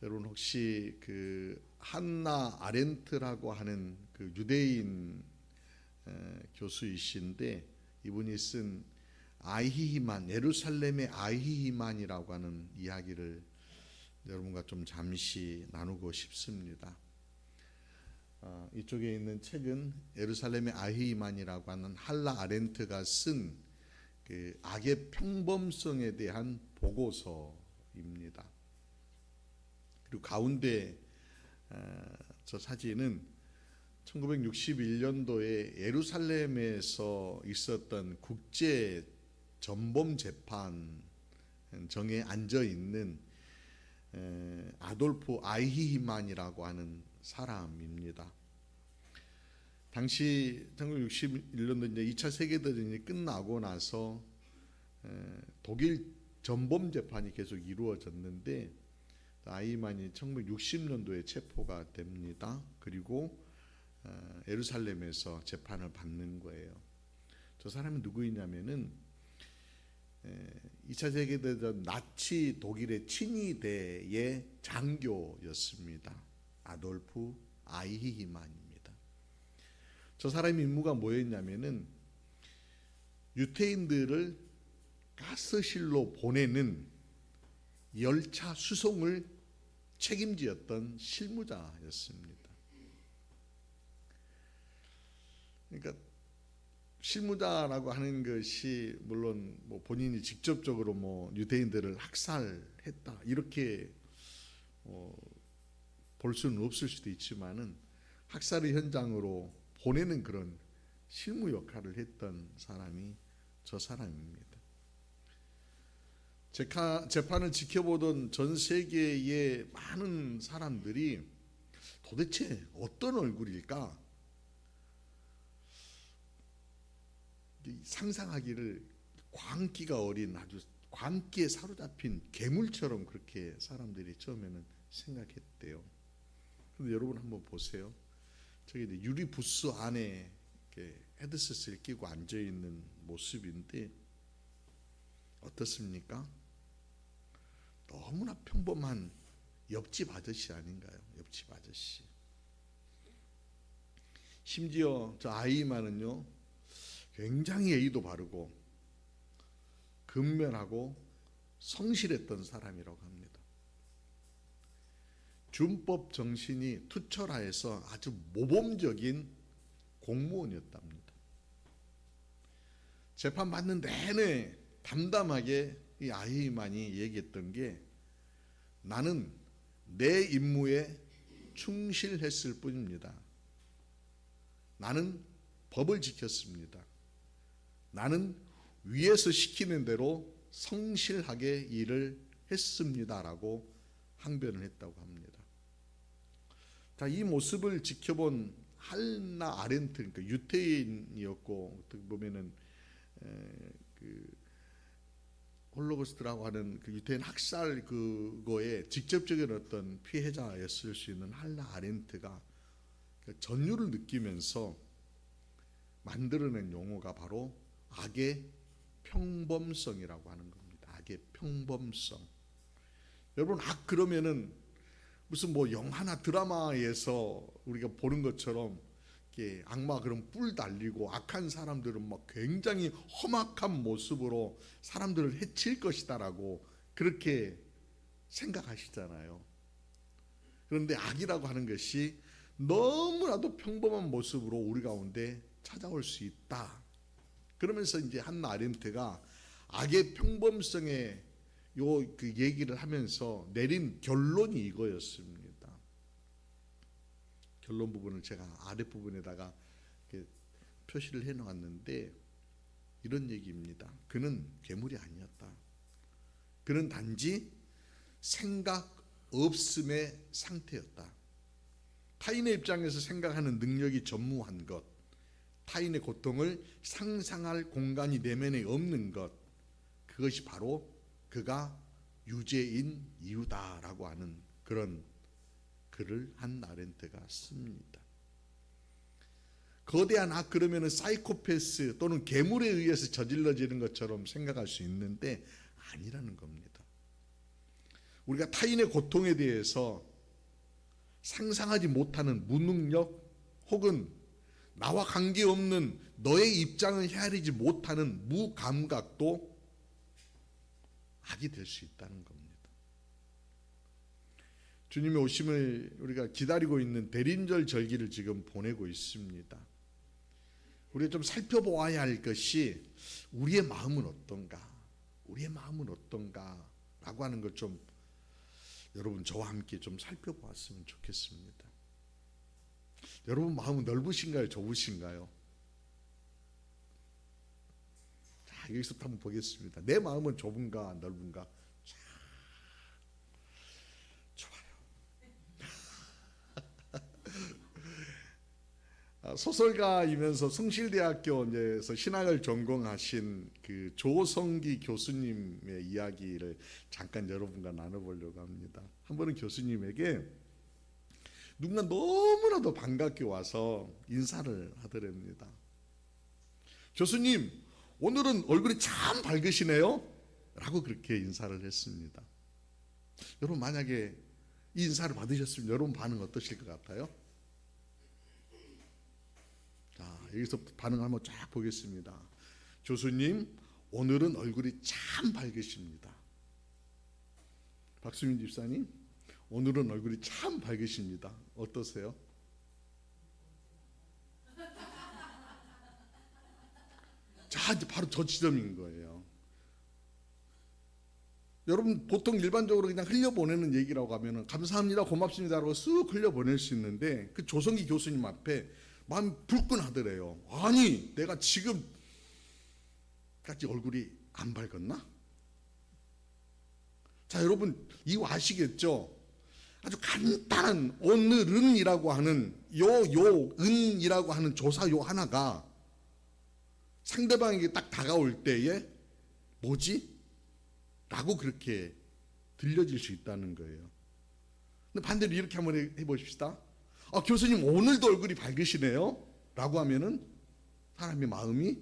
여러분 혹시 그 한나 아렌트라고 하는 그 유대인 교수이신데, 이분이 쓴 아히히만, 예루살렘의 아히히만이라고 하는 이야기를 여러분과 좀 잠시 나누고 싶습니다. 이쪽에 있는 책은 예루살렘의 아히히만이라고 하는 한나 아렌트가 쓴 그 악의 평범성에 대한 보고서입니다. 그리고 가운데 저 사진은 1961년도에 예루살렘에서 있었던 국제 전범 재판 정에 앉아 있는 아돌프 아이히만이라고 하는 사람입니다. 당시 1961년도 이제 2차 세계대전이 끝나고 나서 독일 전범 재판이 계속 이루어졌는데, 아이히만이 1960년도에 체포가 됩니다. 그리고 예루살렘에서 재판을 받는 거예요. 저 사람이 누구이냐면은 2차 세계대전 나치 독일의 친위대의 장교였습니다. 아돌프 아이히만입니다. 저 사람의 임무가 뭐였냐면은 유태인들을 가스실로 보내는 열차 수송을 책임지었던 실무자였습니다. 그러니까 실무자라고 하는 것이 물론 뭐 본인이 직접적으로 뭐 유대인들을 학살했다 이렇게 볼 수는 없을 수도 있지만은 학살의 현장으로 보내는 그런 실무 역할을 했던 사람이 저 사람입니다. 재판을 지켜보던 전 세계의 많은 사람들이 도대체 어떤 얼굴일까 상상하기를, 광기가 어린 아주 광기에 사로잡힌 괴물처럼 그렇게 사람들이 처음에는 생각했대요. 그런데 여러분 한번 보세요. 저기 유리 부스 안에 이렇게 헤드셋을 끼고 앉아 있는 모습인데 어떻습니까? 너무나 평범한 옆집 아저씨 아닌가요? 옆집 아저씨. 심지어 저 아이만은요, 굉장히 예의도 바르고 근면하고 성실했던 사람이라고 합니다. 준법 정신이 투철하여서 아주 모범적인 공무원이었답니다. 재판 받는 내내 담담하게 이 아히만이 얘기했던 게, 나는 내 임무에 충실했을 뿐입니다. 나는 법을 지켰습니다. 나는 위에서 시키는 대로 성실하게 일을 했습니다라고 항변을 했다고 합니다. 자, 이 모습을 지켜본 한나 아렌트, 그러니까 유태인이었고 어떻게 보면은 그 홀로코스트라고 하는 그 유태인 학살 그거에 직접적인 어떤 피해자였을 수 있는 한나 아렌트가 전율을 느끼면서 만들어낸 용어가 바로 악의 평범성이라고 하는 겁니다. 악의 평범성. 여러분, 악 그러면은 무슨 뭐 영화나 드라마에서 우리가 보는 것처럼 이렇게 악마 그런 뿔 달리고 악한 사람들은 막 굉장히 험악한 모습으로 사람들을 해칠 것이다라고 그렇게 생각하시잖아요. 그런데 악이라고 하는 것이 너무나도 평범한 모습으로 우리 가운데 찾아올 수 있다. 그러면서 이제 한나 아렌트가 악의 평범성에 그 얘기를 하면서 내린 결론이 이거였습니다. 결론 부분을 제가 아랫부분에다가 이렇게 표시를 해 놓았는데 이런 얘기입니다. 그는 괴물이 아니었다. 그는 단지 생각 없음의 상태였다. 타인의 입장에서 생각하는 능력이 전무한 것, 타인의 고통을 상상할 공간이 내면에 없는 것, 그것이 바로 그가 유죄인 이유다라고 하는 그런 글을 한나 아렌트가 씁니다. 거대한 악 그러면은 사이코패스 또는 괴물에 의해서 저질러지는 것처럼 생각할 수 있는데 아니라는 겁니다. 우리가 타인의 고통에 대해서 상상하지 못하는 무능력 혹은 나와 관계없는 너의 입장을 헤아리지 못하는 무감각도 악이 될 수 있다는 겁니다. 주님의 오심을 우리가 기다리고 있는 대림절 절기를 지금 보내고 있습니다. 우리가 좀 살펴보아야 할 것이 우리의 마음은 어떤가? 우리의 마음은 어떤가? 라고 하는 걸 좀 여러분 저와 함께 좀 살펴보았으면 좋겠습니다. 여러분 마음은 넓으신가요? 좁으신가요? 자, 여기서부터 한번 보겠습니다. 내 마음은 좁은가 넓은가? 자, 좋아요. 소설가이면서 성실대학교에서 신학을 전공하신 그 조성기 교수님의 이야기를 잠깐 여러분과 나눠보려고 합니다. 한 번은 교수님에게 누군가 너무나도 반갑게 와서 인사를 하더랍니다. 교수님, 오늘은 얼굴이 참 밝으시네요? 라고 그렇게 인사를 했습니다. 여러분 만약에 이 인사를 받으셨으면 여러분 반응 어떠실 것 같아요? 자, 여기서 반응 한번 쫙 보겠습니다. 교수님, 오늘은 얼굴이 참 밝으십니다. 박수민 집사님, 오늘은 얼굴이 참 밝으십니다. 어떠세요? 자, 이제 바로 저 지점인 거예요. 여러분 보통 일반적으로 그냥 흘려보내는 얘기라고 하면 감사합니다, 고맙습니다라고 쓱 흘려보낼 수 있는데 그 조성기 교수님 앞에 마음이 불끈하더래요. 아니, 내가 지금까지 얼굴이 안 밝았나? 자, 여러분 이거 아시겠죠? 아주 간단한 오늘은이라고 하는 은이라고 하는 조사 요 하나가 상대방에게 딱 다가올 때에 뭐지? 라고 그렇게 들려질 수 있다는 거예요. 근데 반대로 이렇게 한번 해보십시다. 교수님 오늘도 얼굴이 밝으시네요? 라고 하면은 사람의 마음이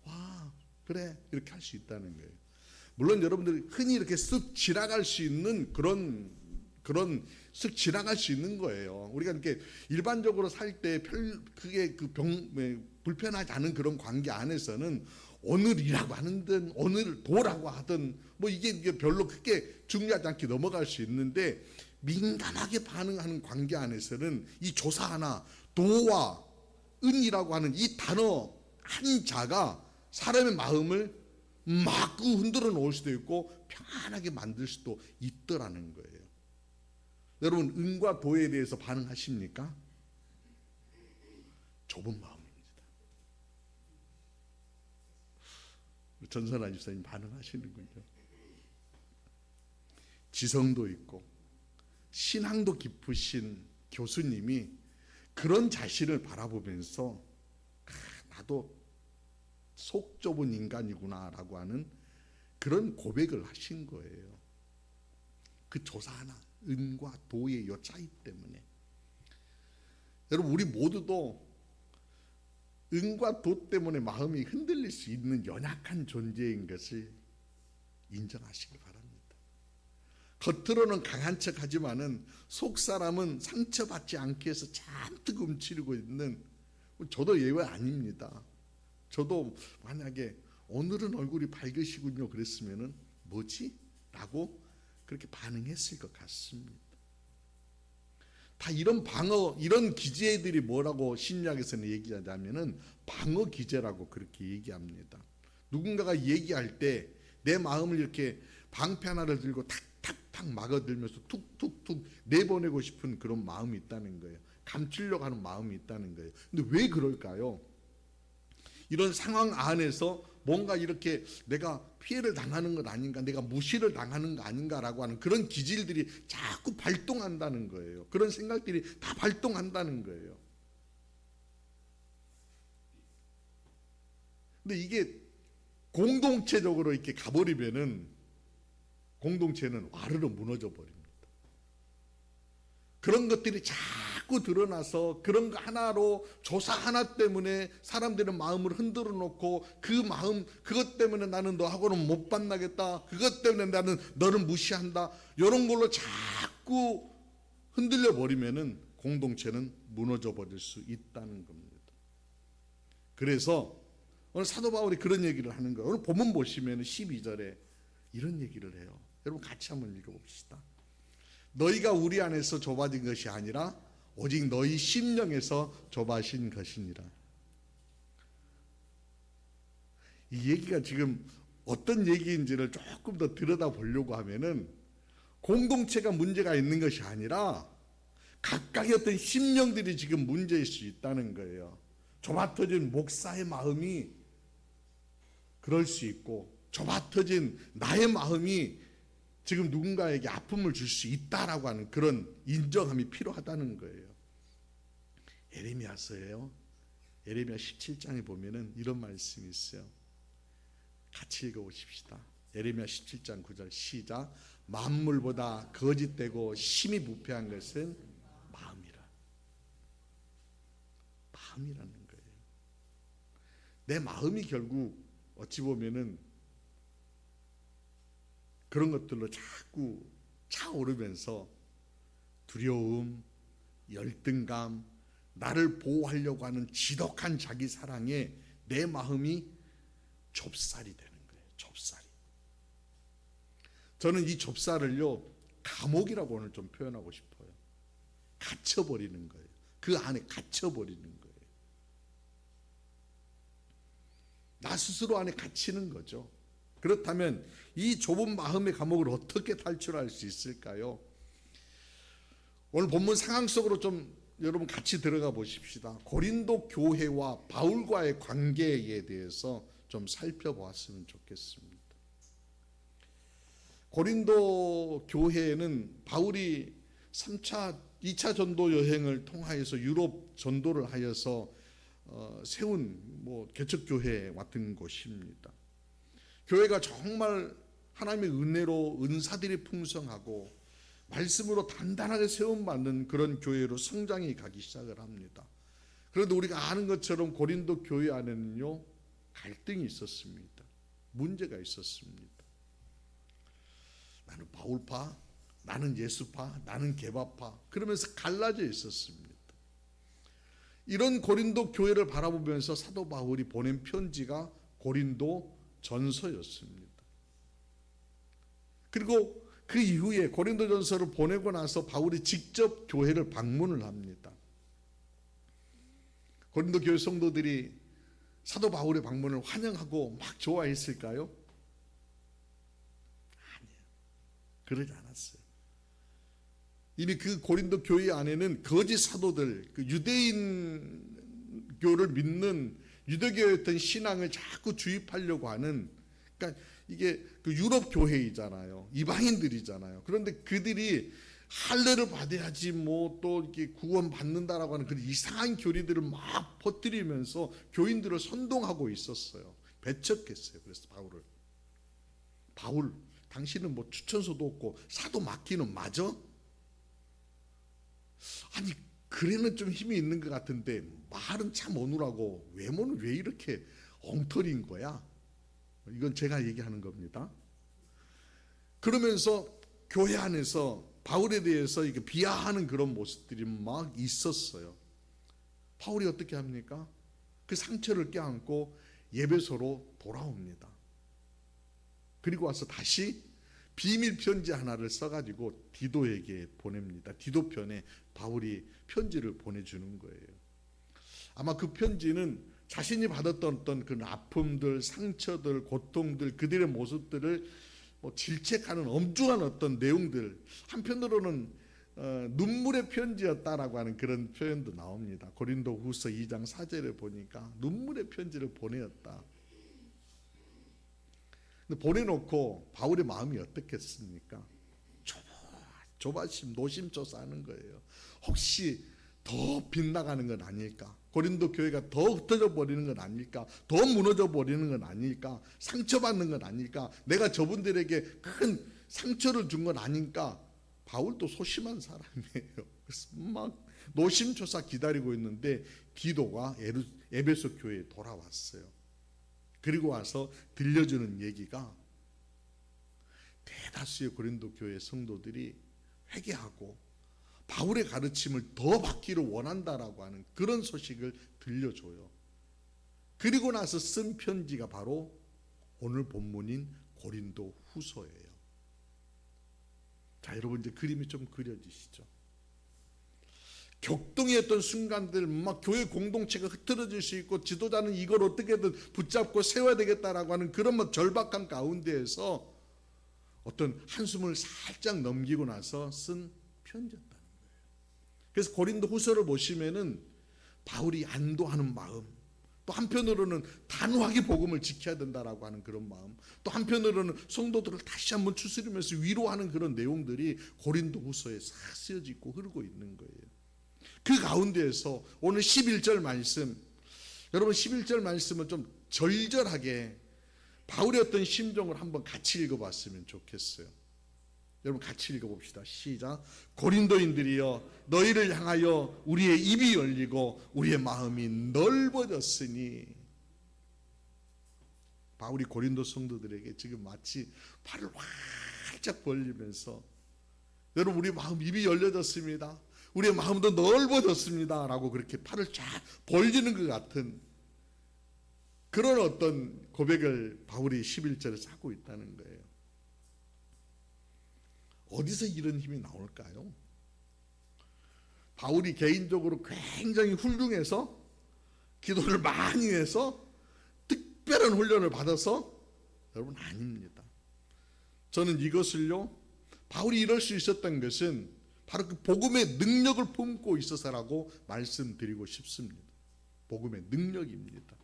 와 그래 이렇게 할 수 있다는 거예요. 물론 여러분들이 흔히 이렇게 쓱 지나갈 수 있는 그런 쓱 지나갈 수 있는 거예요. 우리가 이렇게 일반적으로 살 때 그게 불편하지 않은 그런 관계 안에서는 오늘이라고 하는 오늘도라고 하든 뭐 이게 별로 크게 중요하지 않게 넘어갈 수 있는데 민감하게 반응하는 관계 안에서는 이 조사 하나 도와 은이라고 하는 이 단어 한 자가 사람의 마음을 막 흔들어 놓을 수도 있고 편안하게 만들 수도 있더라는 거예요. 여러분 은과 도에 대해서 반응하십니까? 좁은 마음입니다. 전선아 집사님 반응하시는군요. 지성도 있고 신앙도 깊으신 교수님이 그런 자신을 바라보면서 나도 속 좁은 인간이구나 라고 하는 그런 고백을 하신 거예요. 그 조사 하나 은과 도의 요 차이 때문에. 여러분 우리 모두도 은과 도 때문에 마음이 흔들릴 수 있는 연약한 존재인 것을 인정하시기 바랍니다. 겉으로는 강한 척 하지만은 속사람은 상처받지 않기 위해서 잔뜩 움츠리고 있는, 저도 예외 아닙니다. 저도 만약에 오늘은 얼굴이 밝으시군요 그랬으면은 뭐지? 라고 그렇게 반응했을 것 같습니다. 다 이런 방어, 이런 기제들이 뭐라고 신약에서는 얘기하자면은 방어 기제라고 그렇게 얘기합니다. 누군가가 얘기할 때 내 마음을 이렇게 방패 하나를 들고 탁탁탁 막아들면서 툭툭툭 내보내고 싶은 그런 마음이 있다는 거예요. 감추려고 하는 마음이 있다는 거예요. 근데 왜 그럴까요? 이런 상황 안에서 뭔가 이렇게 내가 피해를 당하는 것 아닌가, 내가 무시를 당하는 거 아닌가라고 하는 그런 기질들이 자꾸 발동한다는 거예요. 그런 생각들이 다 발동한다는 거예요. 근데 이게 공동체적으로 이렇게 가버리면은 공동체는 와르르 무너져 버립니다. 그런 것들이 자꾸 자꾸 드러나서 그런 거 하나로 조사 하나 때문에 사람들의 마음을 흔들어 놓고 그 마음 그것 때문에 나는 너하고는 못 만나겠다. 그것 때문에 나는 너를 무시한다. 이런 걸로 자꾸 흔들려 버리면은 공동체는 무너져 버릴 수 있다는 겁니다. 그래서 오늘 사도 바울이 그런 얘기를 하는 거예요. 오늘 본문 보시면 12절에 이런 얘기를 해요. 여러분 같이 한번 읽어봅시다. 너희가 우리 안에서 좁아진 것이 아니라 오직 너희 심령에서 좁아진 것이니라. 이 얘기가 지금 어떤 얘기인지를 조금 더 들여다보려고 하면은 공동체가 문제가 있는 것이 아니라 각각의 어떤 심령들이 지금 문제일 수 있다는 거예요. 좁아터진 목사의 마음이 그럴 수 있고 좁아터진 나의 마음이 지금 누군가에게 아픔을 줄 수 있다라고 하는 그런 인정함이 필요하다는 거예요. 예레미야서예요. 예레미야 17장에 보면은 이런 말씀이 있어요. 같이 읽어보십시다. 예레미야 17장 9절 시작. 만물보다 거짓되고 심히 부패한 것은 마음이라. 마음이라는 거예요. 내 마음이 결국 어찌 보면은 그런 것들로 자꾸 차오르면서 두려움, 열등감, 나를 보호하려고 하는 지독한 자기 사랑에 내 마음이 좁쌀이 되는 거예요. 좁쌀이. 저는 이 좁쌀을요 감옥이라고 오늘 좀 표현하고 싶어요. 갇혀버리는 거예요. 그 안에 갇혀버리는 거예요. 나 스스로 안에 갇히는 거죠. 그렇다면 이 좁은 마음의 감옥을 어떻게 탈출할 수 있을까요? 오늘 본문 상황 속으로 좀 여러분 같이 들어가 보십시다. 고린도 교회와 바울과의 관계에 대해서 좀 살펴보았으면 좋겠습니다. 고린도 교회에는 바울이 2차 전도 여행을 통하여서 유럽 전도를 하여서 세운 개척교회 같은 곳입니다. 교회가 정말 하나님의 은혜로 은사들이 풍성하고 말씀으로 단단하게 세움받는 그런 교회로 성장이 가기 시작을 합니다. 그런데 우리가 아는 것처럼 고린도 교회 안에는요 갈등이 있었습니다. 문제가 있었습니다. 나는 바울파, 나는 예수파, 나는 게바파 그러면서 갈라져 있었습니다. 이런 고린도 교회를 바라보면서 사도 바울이 보낸 편지가 고린도 전서였습니다. 그리고 그 이후에 고린도 전서를 보내고 나서 바울이 직접 교회를 방문을 합니다. 고린도 교회 성도들이 사도 바울의 방문을 환영하고 막 좋아했을까요? 아니에요. 그러지 않았어요. 이미 그 고린도 교회 안에는 거짓 사도들, 그 유대인교를 믿는 유대교의 어떤 신앙을 자꾸 주입하려고 하는, 그러니까 이게 그 유럽 교회이잖아요. 이방인들이잖아요. 그런데 그들이 할례를 받아야지 또 이렇게 구원 받는다라고 하는 그런 이상한 교리들을 막 퍼뜨리면서 교인들을 선동하고 있었어요. 배척했어요. 그래서 바울, 당신은 추천서도 없고 사도 맡기는 맞아? 아니 글에는 좀 힘이 있는 것 같은데 말은 참 어눌하고 외모는 왜 이렇게 엉터리인 거야? 이건 제가 얘기하는 겁니다. 그러면서 교회 안에서 바울에 대해서 이렇게 비하하는 그런 모습들이 막 있었어요. 바울이 어떻게 합니까? 그 상처를 껴안고 예배소로 돌아옵니다. 그리고 와서 다시 비밀 편지 하나를 써가지고 디도에게 보냅니다. 디도편에 바울이 편지를 보내주는 거예요. 아마 그 편지는 자신이 받았던 어떤 그 아픔들, 상처들, 고통들, 그들의 모습들을 질책하는 엄중한 어떤 내용들, 한편으로는 눈물의 편지였다라고 하는 그런 표현도 나옵니다. 고린도후서 2장 4절에 보니까 눈물의 편지를 보내었다. 근데 보내놓고 바울의 마음이 어떻겠습니까? 조바심, 노심초사하는 거예요. 혹시 더 빗나가는 건 아닐까? 고린도 교회가 더 흩어져 버리는 건 아닐까? 더 무너져 버리는 건 아닐까? 상처받는 건 아닐까? 내가 저분들에게 큰 상처를 준 건 아닐까? 바울도 소심한 사람이에요. 그래서 막 노심초사 기다리고 있는데 디도가 에베소 교회에 돌아왔어요. 그리고 와서 들려주는 얘기가 대다수의 고린도 교회 성도들이 회개하고 바울의 가르침을 더 받기를 원한다라고 하는 그런 소식을 들려줘요. 그리고 나서 쓴 편지가 바로 오늘 본문인 고린도 후서예요. 자, 여러분 이제 그림이 좀 그려지시죠? 격동이었던 순간들, 막 교회 공동체가 흐트러질 수 있고 지도자는 이걸 어떻게든 붙잡고 세워야 되겠다라고 하는 그런 막 절박한 가운데에서 어떤 한숨을 살짝 넘기고 나서 쓴 편지였다는 거예요. 그래서 고린도 후서를 보시면은 바울이 안도하는 마음, 또 한편으로는 단호하게 복음을 지켜야 된다라고 하는 그런 마음, 또 한편으로는 성도들을 다시 한번 추스리면서 위로하는 그런 내용들이 고린도 후서에 싹 쓰여져 있고 흐르고 있는 거예요. 그 가운데에서 오늘 11절 말씀, 여러분 11절 말씀을 좀 절절하게 바울의 어떤 심정을 한번 같이 읽어봤으면 좋겠어요. 여러분 같이 읽어봅시다. 시작. 고린도인들이여 너희를 향하여 우리의 입이 열리고 우리의 마음이 넓어졌으니. 바울이 고린도 성도들에게 지금 마치 팔을 활짝 벌리면서 여러분 우리 마음 입이 열려졌습니다. 우리의 마음도 넓어졌습니다. 라고 그렇게 팔을 쫙 벌리는 것 같은 그런 어떤 고백을 바울이 11절에 하고 있다는 거예요. 어디서 이런 힘이 나올까요? 바울이 개인적으로 굉장히 훌륭해서 기도를 많이 해서 특별한 훈련을 받아서? 여러분 아닙니다. 저는 이것을요, 바울이 이럴 수 있었던 것은 바로 그 복음의 능력을 품고 있어서라고 말씀드리고 싶습니다. 복음의 능력입니다.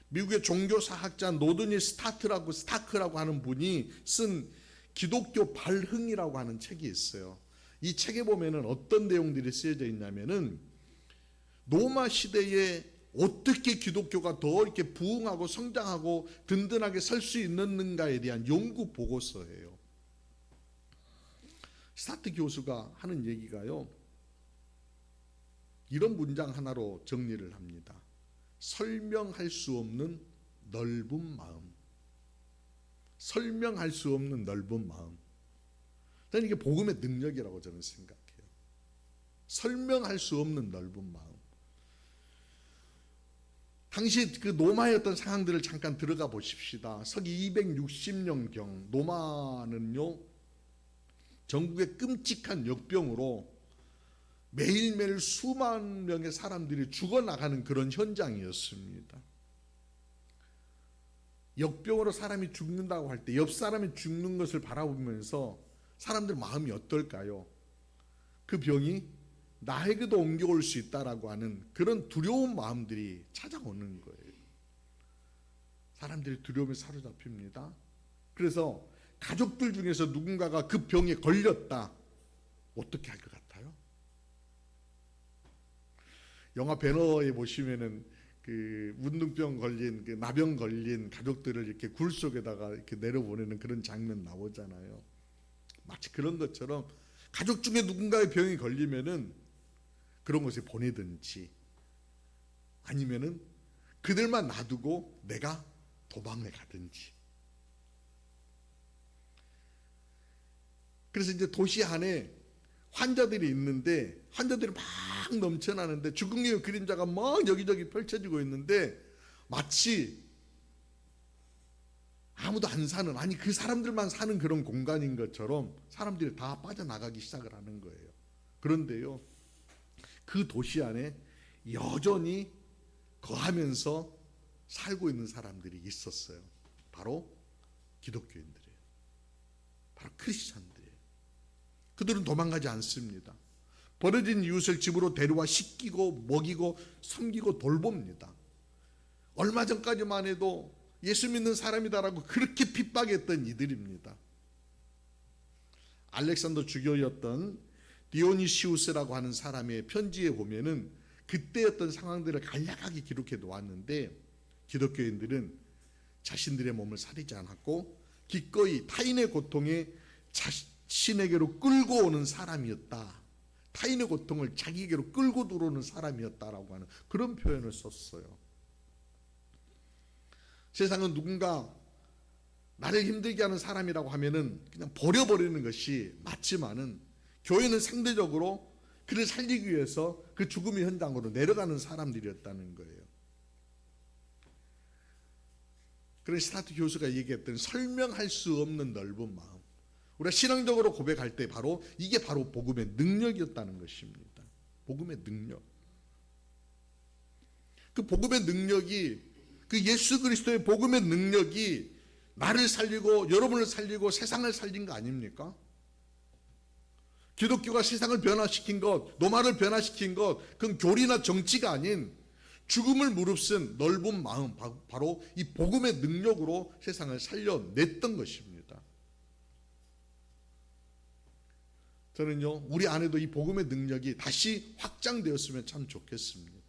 미국의 종교사학자 노드니 스타크라고 하는 분이 쓴 기독교 발흥이라고 하는 책이 있어요. 이 책에 보면은 어떤 내용들이 쓰여져 있냐면은 로마 시대에 어떻게 기독교가 더 이렇게 부흥하고 성장하고 든든하게 설 수 있는가에 대한 연구 보고서예요. 스타트 교수가 하는 얘기가요, 이런 문장 하나로 정리를 합니다. 설명할 수 없는 넓은 마음. 설명할 수 없는 넓은 마음. 저는 이게 복음의 능력이라고 저는 생각해요. 설명할 수 없는 넓은 마음. 당시 그 노마의 어떤 상황들을 잠깐 들어가 보십시다. 서기 260년경 노마는요, 전국의 끔찍한 역병으로 매일매일 수만 명의 사람들이 죽어나가는 그런 현장이었습니다. 역병으로 사람이 죽는다고 할 때 옆 사람이 죽는 것을 바라보면서 사람들 마음이 어떨까요? 그 병이 나에게도 옮겨올 수 있다라고 하는 그런 두려운 마음들이 찾아오는 거예요. 사람들이 두려움에 사로잡힙니다. 그래서 가족들 중에서 누군가가 그 병에 걸렸다. 어떻게 할 것 같아요? 영화 배너에 보시면은 그 문둥병 걸린, 그 나병 걸린 가족들을 이렇게 굴 속에다가 이렇게 내려보내는 그런 장면 나오잖아요. 마치 그런 것처럼 가족 중에 누군가의 병이 걸리면은 그런 곳에 보내든지 아니면은 그들만 놔두고 내가 도망을 가든지. 그래서 이제 도시 안에 환자들이 있는데 환자들이 막 넘쳐나는데 죽음의 그림자가 막 여기저기 펼쳐지고 있는데 마치 아무도 안 사는, 아니 그 사람들만 사는 그런 공간인 것처럼 사람들이 다 빠져나가기 시작을 하는 거예요. 그런데요, 그 도시 안에 여전히 거하면서 살고 있는 사람들이 있었어요. 바로 기독교인들이에요. 바로 크리스찬들이에요. 그들은 도망가지 않습니다. 버려진 이웃을 집으로 데려와 씻기고 먹이고 섬기고 돌봅니다. 얼마 전까지만 해도 예수 믿는 사람이다라고 그렇게 핍박했던 이들입니다. 알렉산더 주교였던 디오니시우스라고 하는 사람의 편지에 보면은 그때 어떤 상황들을 간략하게 기록해 놓았는데, 기독교인들은 자신들의 몸을 사리지 않았고 기꺼이 타인의 고통에 신에게로 끌고 오는 사람이었다. 타인의 고통을 자기에게로 끌고 들어오는 사람이었다라고 하는 그런 표현을 썼어요. 세상은 누군가 나를 힘들게 하는 사람이라고 하면은 그냥 버려버리는 것이 맞지만은, 교회는 상대적으로 그를 살리기 위해서 그 죽음의 현장으로 내려가는 사람들이었다는 거예요. 그런 스타트 교수가 얘기했던 설명할 수 없는 넓은 마음, 우리가 신앙적으로 고백할 때 바로 이게 바로 복음의 능력이었다는 것입니다. 복음의 능력. 그 복음의 능력이, 그 예수 그리스도의 복음의 능력이 나를 살리고 여러분을 살리고 세상을 살린 거 아닙니까? 기독교가 세상을 변화시킨 것, 노마를 변화시킨 것, 그건 교리나 정치가 아닌 죽음을 무릅쓴 넓은 마음, 바로 이 복음의 능력으로 세상을 살려냈던 것입니다. 저는요, 우리 안에도 이 복음의 능력이 다시 확장되었으면 참 좋겠습니다.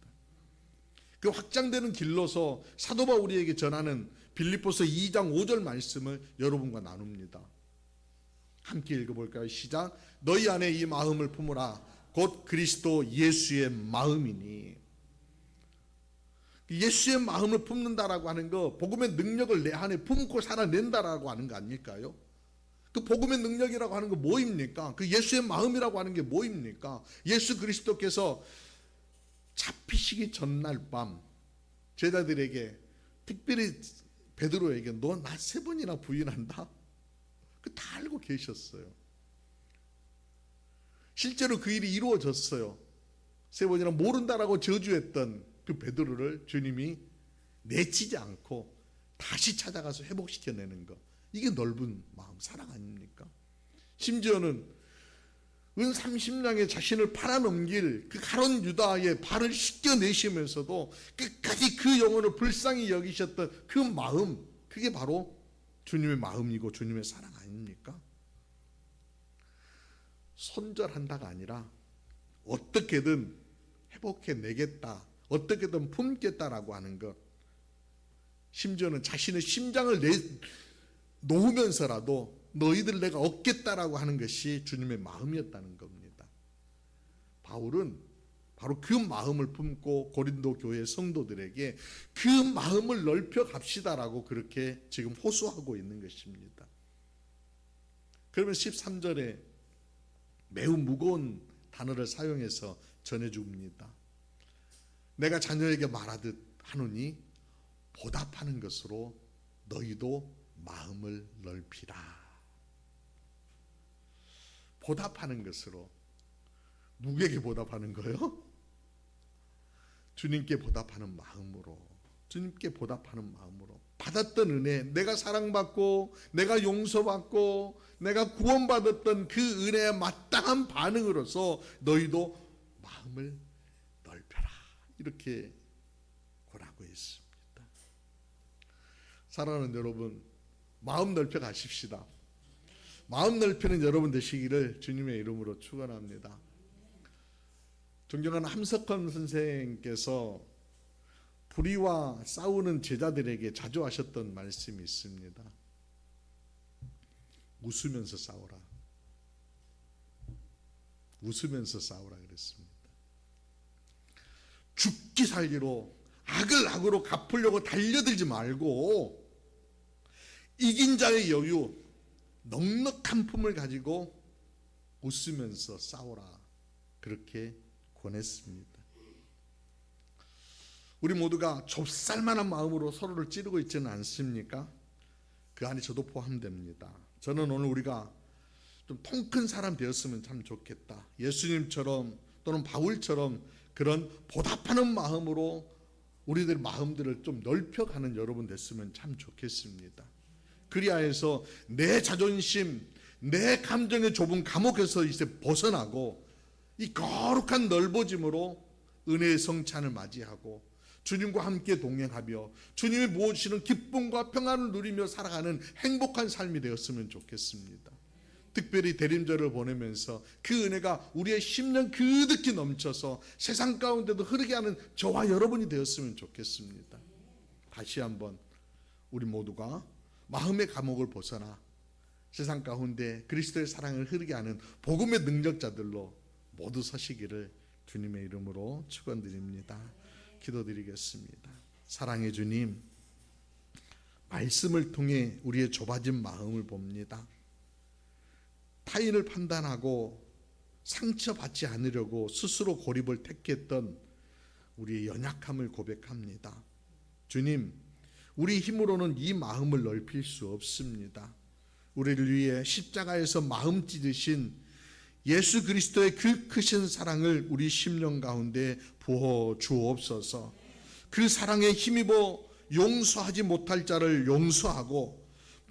그 확장되는 길로서 사도 바울에게 전하는 빌립보서 2장 5절 말씀을 여러분과 나눕니다. 함께 읽어볼까요? 시작. 너희 안에 이 마음을 품으라. 곧 그리스도 예수의 마음이니. 예수의 마음을 품는다라고 하는 거, 복음의 능력을 내 안에 품고 살아낸다라고 하는 거 아닐까요? 그 복음의 능력이라고 하는 거 뭐입니까? 그 예수의 마음이라고 하는 게 뭐입니까? 예수 그리스도께서 잡히시기 전날 밤 제자들에게, 특별히 베드로에게 너 나 3번이나 부인한다? 그 다 알고 계셨어요. 실제로 그 일이 이루어졌어요. 3번이나 모른다라고 저주했던 그 베드로를 주님이 내치지 않고 다시 찾아가서 회복시켜내는 것, 이게 넓은 마음, 사랑 아닙니까? 심지어는 은 30냥에 자신을 팔아넘길 그 가론 유다의 발을 씻겨내시면서도 끝까지 그 영혼을 불쌍히 여기셨던 그 마음, 그게 바로 주님의 마음이고 주님의 사랑 아닙니까? 손절한다가 아니라 어떻게든 회복해내겠다, 어떻게든 품겠다라고 하는 것, 심지어는 자신의 심장을 놓으면서라도 너희들 내가 얻겠다라고 하는 것이 주님의 마음이었다는 겁니다. 바울은 바로 그 마음을 품고 고린도 교회 성도들에게 그 마음을 넓혀 갑시다라고 그렇게 지금 호소하고 있는 것입니다. 그러면 13절에 매우 무거운 단어를 사용해서 전해줍니다. 내가 자녀에게 말하듯 하노니 보답하는 것으로 너희도 마음을 넓히라. 보답하는 것으로. 누구에게 보답하는 거예요? 주님께 보답하는 마음으로. 주님께 보답하는 마음으로. 받았던 은혜, 내가 사랑받고 내가 용서받고 내가 구원받았던 그 은혜에 마땅한 반응으로서 너희도 마음을 넓혀라, 이렇게 권하고 있습니다. 사랑하는 여러분, 마음 넓혀 가십시다. 마음 넓히는 여러분 되시기를 주님의 이름으로 축원합니다. 존경하는 함석헌 선생께서 불의와 싸우는 제자들에게 자주 하셨던 말씀이 있습니다. 웃으면서 싸우라. 웃으면서 싸우라 그랬습니다. 죽기 살기로 악을 악으로 갚으려고 달려들지 말고 이긴 자의 여유, 넉넉한 품을 가지고 웃으면서 싸우라, 그렇게 권했습니다. 우리 모두가 좁쌀만한 마음으로 서로를 찌르고 있지는 않습니까? 그 안에 저도 포함됩니다. 저는 오늘 우리가 좀 통 큰 사람 되었으면 참 좋겠다. 예수님처럼 또는 바울처럼 그런 보답하는 마음으로 우리들 마음들을 좀 넓혀가는 여러분 됐으면 참 좋겠습니다. 그리하여서 내 자존심, 내 감정의 좁은 감옥에서 이제 벗어나고 이 거룩한 넓어짐으로 은혜의 성찬을 맞이하고 주님과 함께 동행하며 주님이 모으시는 기쁨과 평안을 누리며 살아가는 행복한 삶이 되었으면 좋겠습니다. 특별히 대림절을 보내면서 그 은혜가 우리의 심령 그득히 넘쳐서 세상 가운데도 흐르게 하는 저와 여러분이 되었으면 좋겠습니다. 다시 한번 우리 모두가 마음의 감옥을 벗어나 세상 가운데 그리스도의 사랑을 흐르게 하는 복음의 능력자들로 모두 서시기를 주님의 이름으로 축원드립니다. 기도드리겠습니다. 사랑의 주님, 말씀을 통해 우리의 좁아진 마음을 봅니다. 타인을 판단하고 상처받지 않으려고 스스로 고립을 택했던 우리의 연약함을 고백합니다. 주님, 우리 힘으로는 이 마음을 넓힐 수 없습니다. 우리를 위해 십자가에서 마음 찢으신 예수 그리스도의 그 크신 사랑을 우리 심령 가운데 부어 주옵소서. 그 사랑에 힘입어 용서하지 못할 자를 용서하고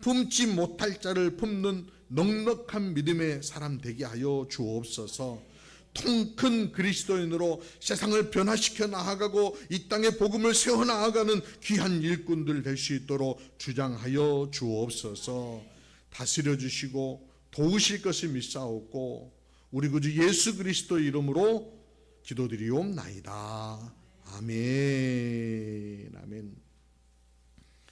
품지 못할 자를 품는 넉넉한 믿음의 사람 되게 하여 주옵소서. 통큰 그리스도인으로 세상을 변화시켜 나아가고 이 땅에 복음을 세워 나아가는 귀한 일꾼들 될 수 있도록 주장하여 주옵소서. 다스려 주시고 도우실 것을 믿사옵고 우리 구주 예수 그리스도 이름으로 기도드리옵나이다. 아멘. 아멘.